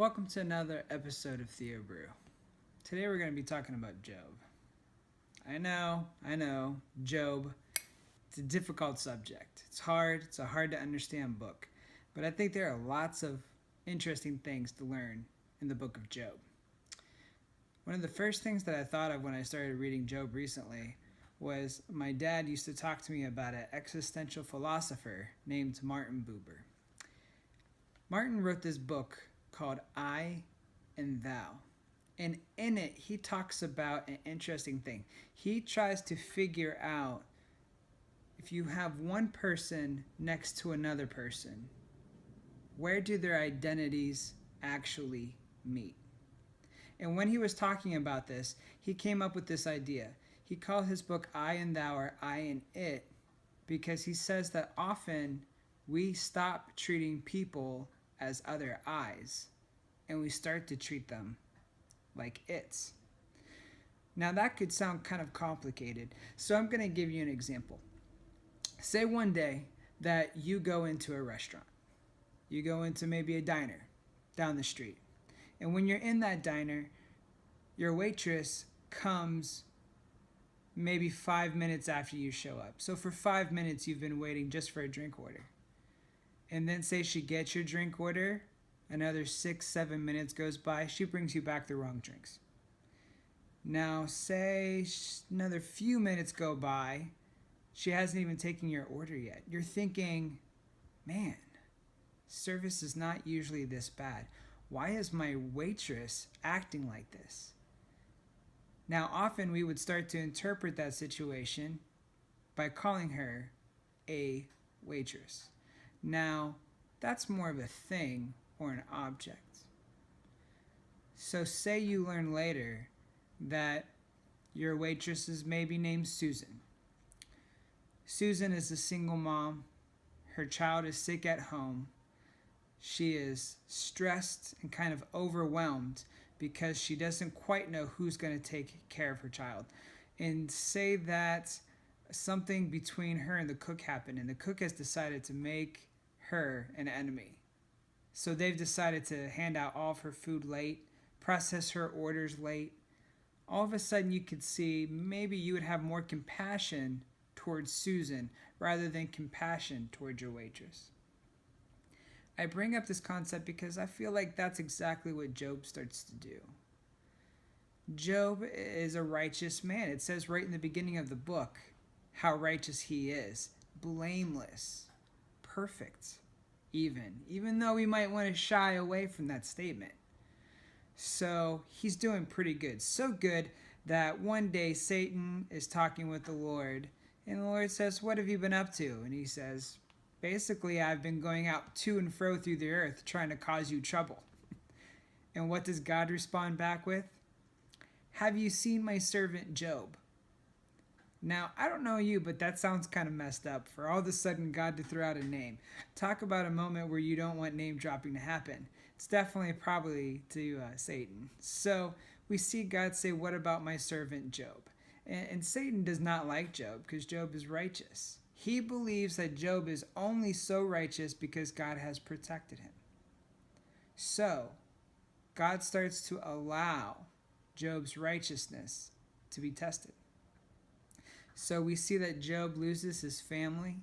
Welcome to another episode of Theobrew. Today we're going to be talking about Job. I know, Job. It's a difficult subject. It's a hard to understand book. But I think there are lots of interesting things to learn in the book of Job. One of the first things that I thought of when I started reading Job recently was my dad used to talk to me about an existential philosopher named Martin Buber. Martin wrote this book called I and Thou. And in it, he talks about an interesting thing. He tries to figure out if you have one person next to another person, where do their identities actually meet? And when he was talking about this, he came up with this idea. He called his book I and Thou or I and It because he says that often we stop treating people as other I's and we start to treat them like it's. Now that could sound kind of complicated, so I'm going to give you an example. Say one day that you go into a restaurant. You go into maybe a diner down the street. And when you're in that diner, your waitress comes maybe 5 minutes after you show up. So for 5 minutes you've been waiting just for a drink order. And then say she gets your drink order, another 6-7 minutes goes by, she brings you back the wrong drinks. Now say another few minutes go by, she hasn't even taken your order yet. You're thinking, man, service is not usually this bad. Why is my waitress acting like this? Now often we would start to interpret that situation by calling her a waitress. Now, that's more of a thing or an object. So say you learn later that your waitress is maybe named Susan. Susan is a single mom. Her child is sick at home. She is stressed and kind of overwhelmed because she doesn't quite know who's going to take care of her child. And say that something between her and the cook happened, and the cook has decided to make her an enemy. So they've decided to hand out all of her food late, process her orders late. All of a sudden you could see maybe you would have more compassion towards Susan rather than compassion towards your waitress. I bring up this concept because I feel like that's exactly what Job starts to do. Job is a righteous man. It says right in the beginning of the book how righteous he is, blameless, perfect, even though we might want to shy away from that statement. So he's doing pretty good. So good that one day Satan is talking with the Lord, and the Lord says, "What have you been up to?" And he says, "Basically, I've been going out to and fro through the earth trying to cause you trouble." And what does God respond back with? "Have you seen my servant Job?" Now, I don't know you, but that sounds kind of messed up for all of a sudden God to throw out a name. Talk about a moment where you don't want name dropping to happen. It's definitely probably to Satan. So we see God say, "What about my servant Job?" And Satan does not like Job because Job is righteous. He believes that Job is only so righteous because God has protected him. So God starts to allow Job's righteousness to be tested. So we see that Job loses his family,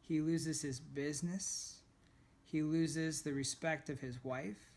he loses his business, he loses the respect of his wife.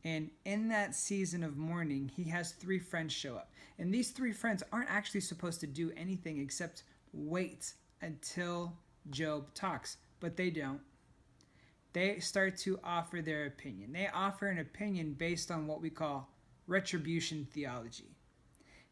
And in that season of mourning, he has 3 friends show up. And these 3 friends aren't actually supposed to do anything except wait until Job talks, but they don't. They start to offer their opinion. They offer an opinion based on what we call retribution theology.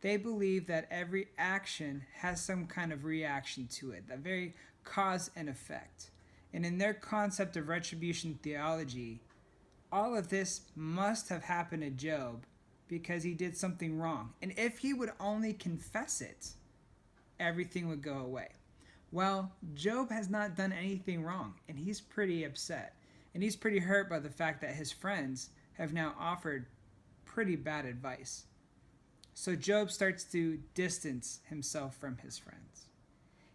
They believe that every action has some kind of reaction to it, that very cause and effect. And in their concept of retribution theology, all of this must have happened to Job because he did something wrong. And if he would only confess it, everything would go away. Well, Job has not done anything wrong, and he's pretty upset. And he's pretty hurt by the fact that his friends have now offered pretty bad advice. So Job starts to distance himself from his friends.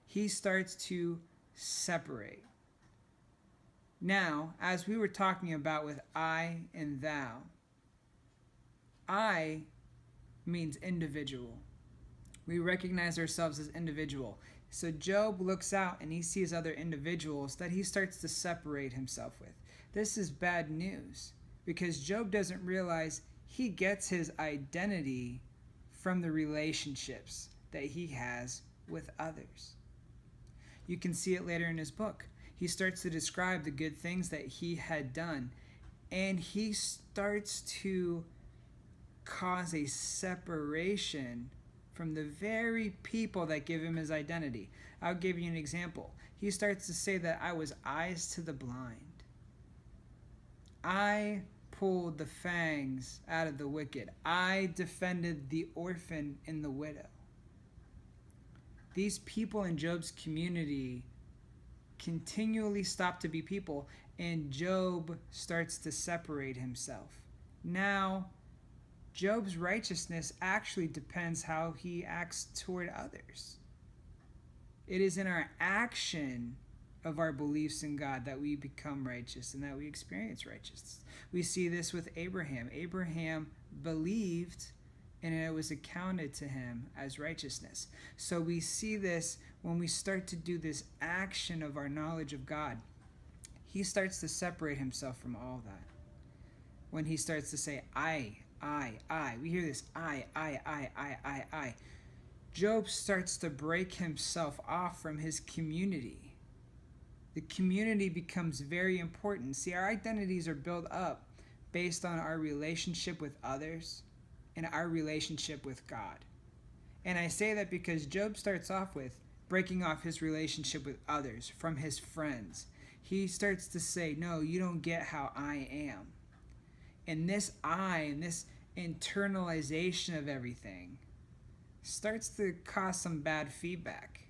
He starts to separate. Now, as we were talking about with I and thou, I means individual. We recognize ourselves as individual. So Job looks out and he sees other individuals that he starts to separate himself with. This is bad news because Job doesn't realize he gets his identity from the relationships that he has with others. You can see it later in his book. He starts to describe the good things that he had done, and he starts to cause a separation from the very people that give him his identity. I'll give you an example. He starts to say that I was eyes to the blind. I pulled the fangs out of the wicked. I defended the orphan and the widow. These people in Job's community continually stop to be people, and Job starts to separate himself. Now, Job's righteousness actually depends how he acts toward others. It is in our action of our beliefs in God that we become righteous and that we experience righteousness. We see this with Abraham. Abraham believed and it was accounted to him as righteousness. So we see this when we start to do this action of our knowledge of God. He starts to separate himself from all that. When he starts to say, I. We hear this, I. Job starts to break himself off from his community. The community becomes very important. See, our identities are built up based on our relationship with others and our relationship with God. And I say that because Job starts off with breaking off his relationship with others from his friends. He starts to say, no, you don't get how I am. And this I and this internalization of everything starts to cause some bad feedback.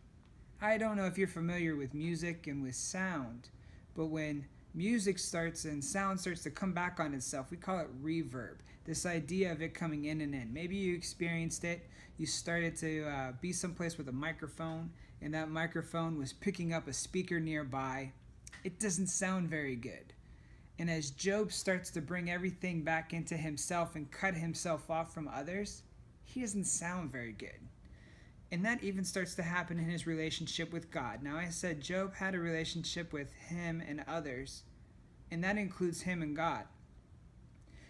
I don't know if you're familiar with music and with sound, but when music starts and sound starts to come back on itself, we call it reverb. This idea of it coming in and in. Maybe you experienced it. You started to be someplace with a microphone, and that microphone was picking up a speaker nearby. It doesn't sound very good. And as Job starts to bring everything back into himself and cut himself off from others, he doesn't sound very good. And that even starts to happen in his relationship with God. Now, I said Job had a relationship with him and others, and that includes him and God.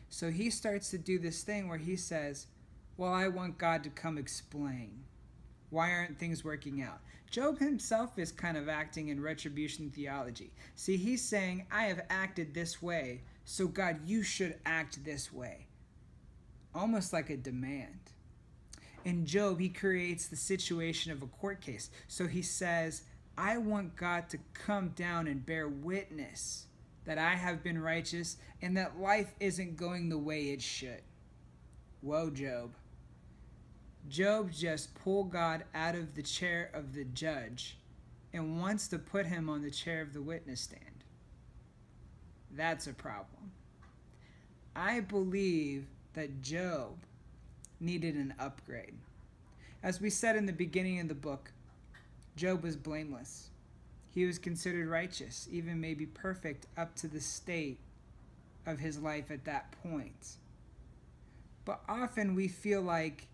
So he starts to do this thing where he says, well, I want God to come explain. Why aren't things working out? Job himself is kind of acting in retribution theology. See, he's saying, I have acted this way, so God, you should act this way. Almost like a demand. In Job, he creates the situation of a court case. So he says, I want God to come down and bear witness that I have been righteous and that life isn't going the way it should. Whoa, Job. Job just pulled God out of the chair of the judge and wants to put him on the chair of the witness stand. That's a problem. I believe that Job needed an upgrade. As we said in the beginning of the book, Job was blameless. He was considered righteous, even maybe perfect up to the state of his life at that point. But often we feel like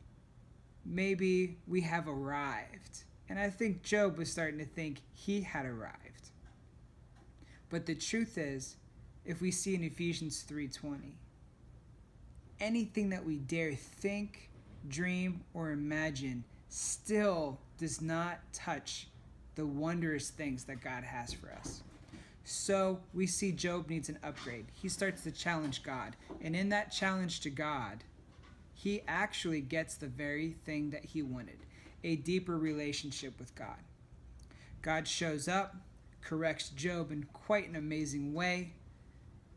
maybe we have arrived. And I think Job was starting to think he had arrived. But the truth is, if we see in Ephesians 3:20, anything that we dare think, dream, or imagine still does not touch the wondrous things that God has for us. So we see Job needs an upgrade. He starts to challenge God. And in that challenge to God, he actually gets the very thing that he wanted, a deeper relationship with God. God shows up, corrects Job in quite an amazing way.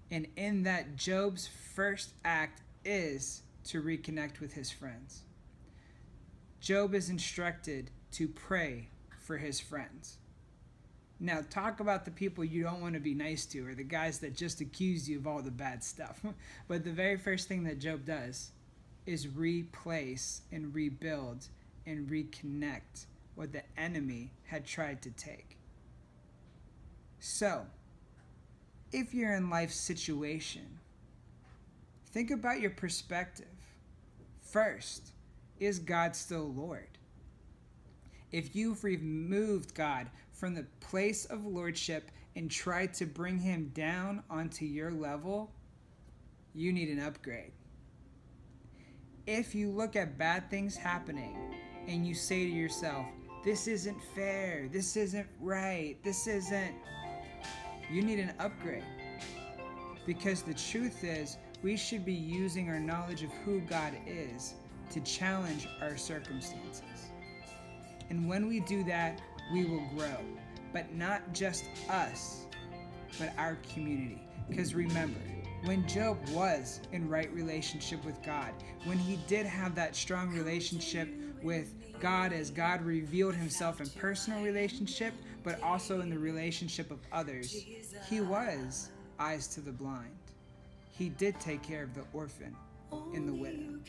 And in that, Job's first act is to reconnect with his friends. Job is instructed to pray for his friends. Now, talk about the people you don't want to be nice to, or the guys that just accuse you of all the bad stuff. But the very first thing that Job does is replace and rebuild and reconnect what the enemy had tried to take. So, if you're in life's situation, think about your perspective. First, is God still Lord? If you've removed God from the place of lordship and tried to bring him down onto your level, you need an upgrade. If you look at bad things happening and you say to yourself, this isn't fair, this isn't right, you need an upgrade. Because the truth is, we should be using our knowledge of who God is to challenge our circumstances. And when we do that, we will grow. But not just us, but our community. Because remember, when Job was in right relationship with God, when he did have that strong relationship with God as God revealed himself in personal relationship, but also in the relationship of others, he was eyes to the blind. He did take care of the orphan and the widow.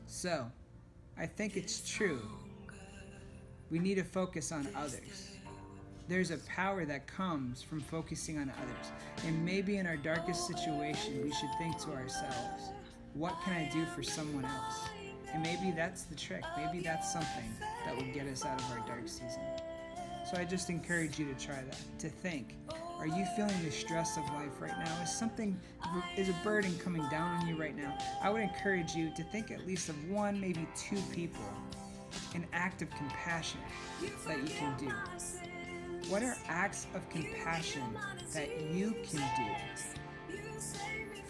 So, I think it's true. We need to focus on others. There's a power that comes from focusing on others. And maybe in our darkest situation, we should think to ourselves, what can I do for someone else? And maybe that's the trick. Maybe that's something that will get us out of our dark season. So I just encourage you to try that, to think, are you feeling the stress of life right now? Is a burden coming down on you right now? I would encourage you to think at least of one, maybe two people, an act of compassion that you can do. What are acts of compassion that you can do?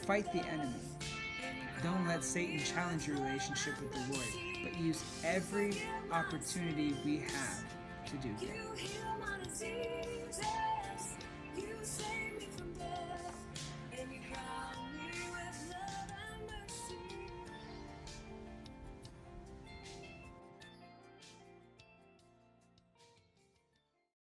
Fight the enemy. Don't let Satan challenge your relationship with the Lord, but use every opportunity we have to do good.